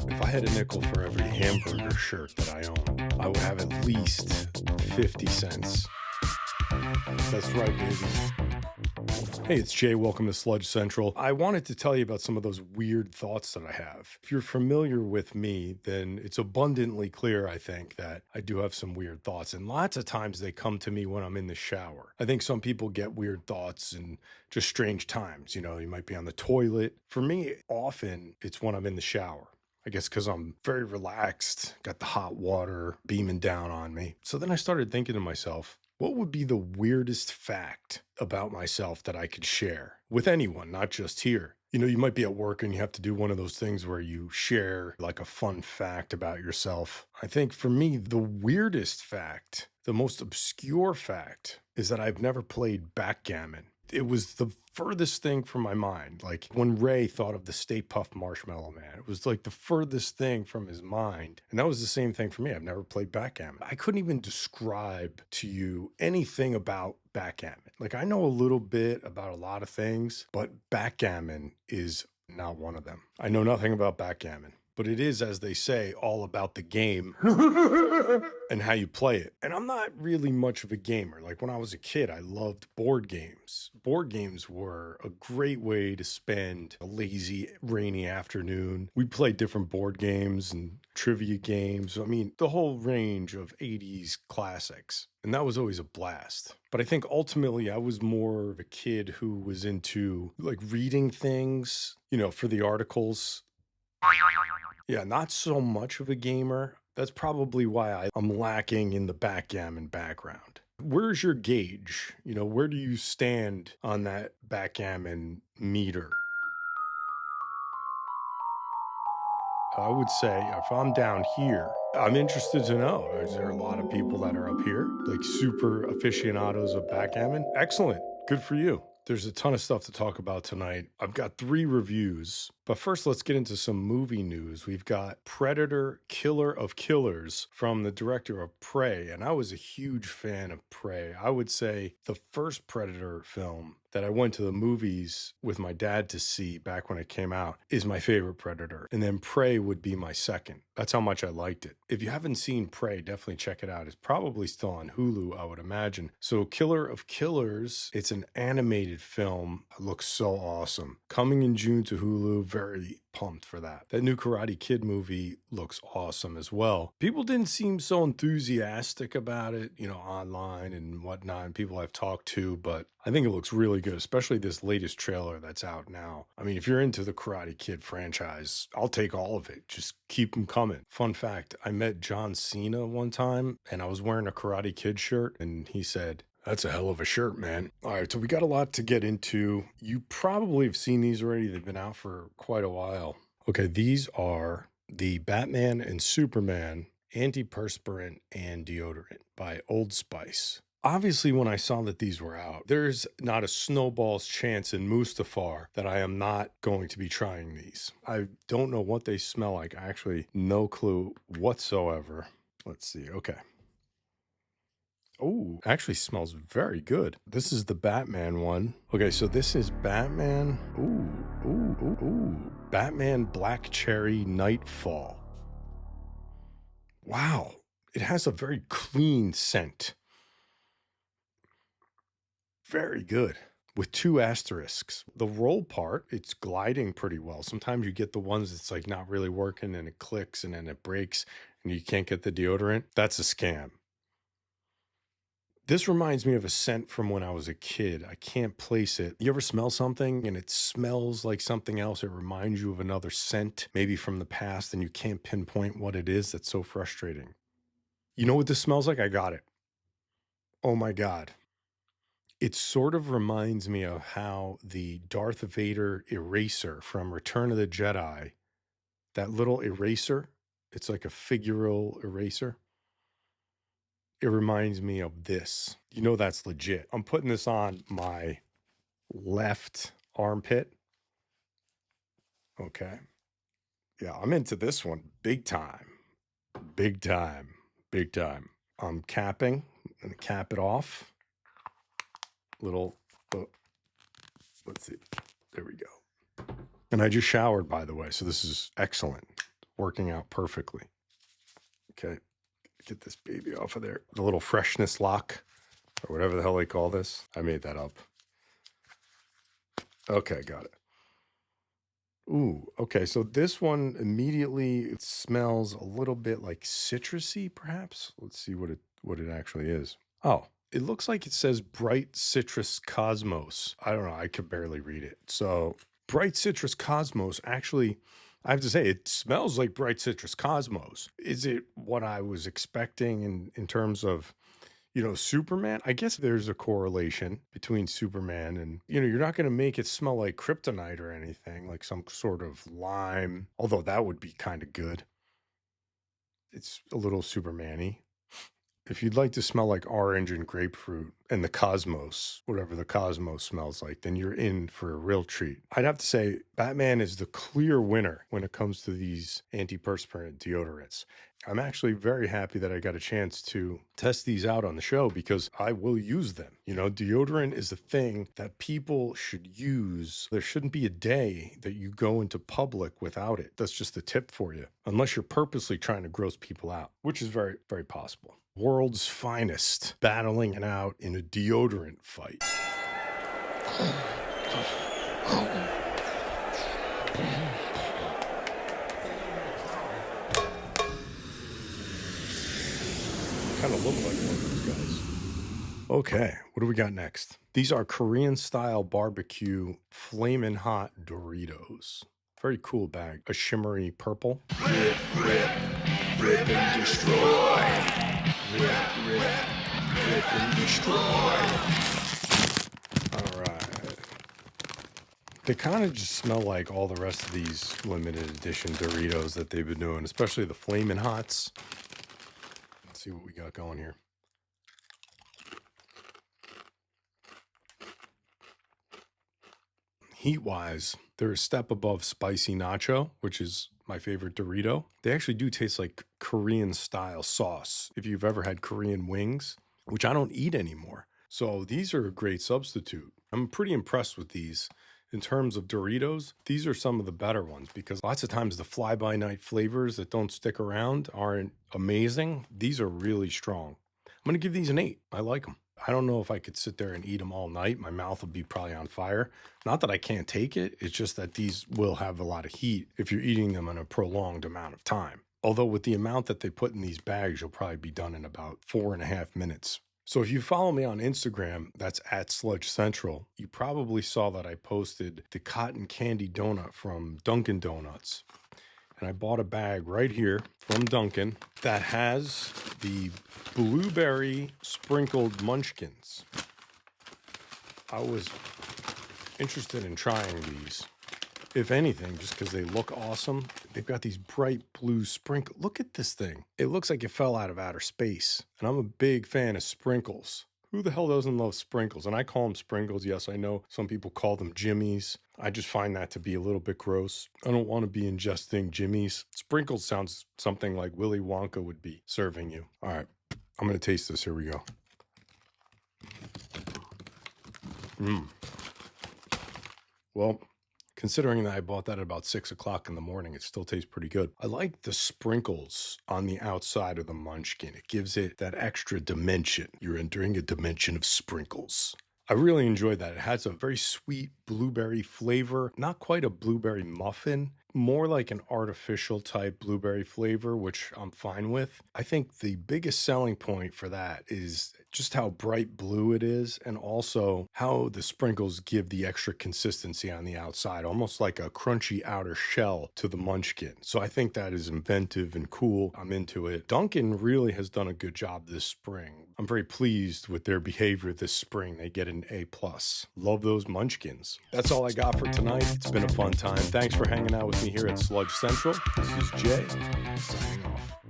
If I had a nickel for every hamburger shirt that I own, I would have at least 50 cents. That's right, baby. Hey, it's Jay. Welcome to Sludge Central. I wanted to tell you about some of those weird thoughts that I have. If you're familiar with me, then it's abundantly clear, I think, that I do have some weird thoughts. And lots of times they come to me when I'm in the shower. I think some people get weird thoughts in just strange times. You know, you might be on the toilet. For me, often it's when I'm in the shower. I guess because I'm very relaxed, got the hot water beaming down on me. So then I started thinking to myself, what would be the weirdest fact about myself that I could share with anyone, not just here? You know, you might be at work and you have to do one of those things where you share like a fun fact about yourself. I think for me, the weirdest fact, the most obscure fact, is that I've never played backgammon. It was the furthest thing from my mind. Like when Ray thought of the Stay Puft Marshmallow Man, it was like the furthest thing from his mind. And that was the same thing for me. I've never played backgammon. I couldn't even describe to you anything about backgammon. Like I know a little bit about a lot of things, but backgammon is not one of them. I know nothing about backgammon. But it is, as they say, all about the game and how you play it. And I'm not really much of a gamer. Like when I was a kid, I loved board games. Board games were a great way to spend a lazy, rainy afternoon. We played different board games and trivia games. I mean, the whole range of 80s classics. And that was always a blast. But I think ultimately I was more of a kid who was into like reading things, you know, for the articles. Yeah, not so much of a gamer. That's probably why I'm lacking in the backgammon background. Where's your gauge? You know, where do you stand on that backgammon meter? I would say if I'm down here, I'm interested to know, is there a lot of people that are up here, like super aficionados of backgammon? Excellent. Good for you. There's a ton of stuff to talk about tonight. I've got 3 reviews, but first let's get into some movie news. We've got Predator, Killer of Killers from the director of Prey, and I was a huge fan of Prey. I would say the first Predator film that I went to the movies with my dad to see back when it came out is my favorite Predator. And then Prey would be my second. That's how much I liked it. If you haven't seen Prey, definitely check it out. It's probably still on Hulu, I would imagine. So Killer of Killers, it's an animated film. It looks so awesome. Coming in June to Hulu, very pumped for that. That new Karate Kid movie looks awesome as well. People didn't seem so enthusiastic about it, you know, online and whatnot, and people I've talked to, but I think it looks really good, especially this latest trailer that's out now. I mean, if you're into the Karate Kid franchise, I'll take all of it. Just keep them coming. Fun fact, I met John Cena one time and I was wearing a Karate Kid shirt and he said, "That's a hell of a shirt, man." All right, so we got a lot to get into. You probably have seen these already. They've been out for quite a while. Okay, these are the Batman and Superman antiperspirant and deodorant by Old Spice. Obviously, when I saw that these were out, there's not a snowball's chance in Mustafar that I am not going to be trying these. I don't know what they smell like. I actually no clue whatsoever. Let's see. Okay. Oh, actually smells very good. This is the Batman one. Okay, so this is Batman. Ooh. Batman Black Cherry Nightfall. Wow. It has a very clean scent. Very good. With 2 asterisks. The roll part, it's gliding pretty well. Sometimes you get the ones that's like not really working and it clicks and then it breaks and you can't get the deodorant. That's a scam. This reminds me of a scent from when I was a kid. I can't place it. You ever smell something and it smells like something else? It reminds you of another scent, maybe from the past, and you can't pinpoint what it is. That's so frustrating. You know what this smells like? I got it. Oh my God. It sort of reminds me of how the Darth Vader eraser from Return of the Jedi, that little eraser, it's like a figural eraser. It reminds me of this. You know that's legit. I'm putting this on my left armpit. Okay. Yeah, I'm into this one big time. Big time. Big time. I'm capping and cap it off. Little, let's see. There we go. And I just showered, by the way, so this is excellent. working out perfectly. Okay, get this baby off of there. The little freshness lock, or whatever the hell they call this. I made that up. Okay, got it. Ooh, okay, so this one immediately, it smells a little bit like citrusy, perhaps. Let's see what it actually is. Oh, it looks like it says Bright Citrus Cosmos. I don't know, I could barely read it. So Bright Citrus Cosmos, actually, I have to say, it smells like Bright Citrus Cosmos. Is it what I was expecting in terms of, Superman? I guess there's a correlation between Superman and, you're not going to make it smell like kryptonite or anything, like some sort of lime, although that would be kind of good. It's a little Superman-y. If you'd like to smell like orange and grapefruit and the cosmos, whatever the cosmos smells like, then you're in for a real treat. I'd have to say Batman is the clear winner when it comes to these antiperspirant deodorants. I'm actually very happy that I got a chance to test these out on the show because I will use them. Deodorant is a thing that people should use. There shouldn't be a day that you go into public without it. That's just a tip for you, unless you're purposely trying to gross people out, which is very, very possible. World's finest battling it out in a deodorant fight. Kind of look like one of those guys. Okay, what do we got next? These are Korean style barbecue Flamin' Hot Doritos. Very cool bag. A shimmery purple. Rip, rip, rip and destroy. Rip, rip, rip and destroy. All right. They kind of just smell like all the rest of these limited edition Doritos that they've been doing, especially the Flamin' Hots. Let's see what we got going here. Heat-wise, they're a step above spicy nacho, which is my favorite Dorito. They actually do taste like Korean-style sauce, if you've ever had Korean wings, which I don't eat anymore. So these are a great substitute. I'm pretty impressed with these. In terms of Doritos, these are some of the better ones because lots of times the fly-by-night flavors that don't stick around aren't amazing. These are really strong. I'm going to give these an 8. I like them. I don't know if I could sit there and eat them all night. My mouth would be probably on fire. Not that I can't take it. It's just that these will have a lot of heat if you're eating them in a prolonged amount of time. Although with the amount that they put in these bags, you'll probably be done in about 4.5 minutes. So if you follow me on Instagram, that's at Sludge Central, you probably saw that I posted the cotton candy donut from Dunkin' Donuts. And I bought a bag right here from Dunkin' that has the blueberry sprinkled Munchkins. I was interested in trying these, if anything, just because they look awesome. They've got these bright blue sprinkles. Look at this thing. It looks like it fell out of outer space. And I'm a big fan of sprinkles. Who the hell doesn't love sprinkles? And I call them sprinkles. Yes, I know some people call them jimmies. I just find that to be a little bit gross. I don't want to be ingesting jimmies. Sprinkles sounds something like Willy Wonka would be serving you. All right, I'm going to taste this. Here we go. Well, considering that I bought that at about 6 o'clock in the morning, it still tastes pretty good. I like the sprinkles on the outside of the Munchkin. It gives it that extra dimension. You're entering a dimension of sprinkles. I really enjoyed that. It has a very sweet blueberry flavor, not quite a blueberry muffin, more like an artificial type blueberry flavor, which I'm fine with. I think the biggest selling point for that is just how bright blue it is, and also how the sprinkles give the extra consistency on the outside, almost like a crunchy outer shell to the Munchkin. So I think that is inventive and cool. I'm into it. Dunkin' really has done a good job this spring. I'm very pleased with their behavior this spring. They get an A+. Love those Munchkins. That's all I got for tonight. It's been a fun time. Thanks for hanging out with me here at Sludge Central. This is Jay, signing off.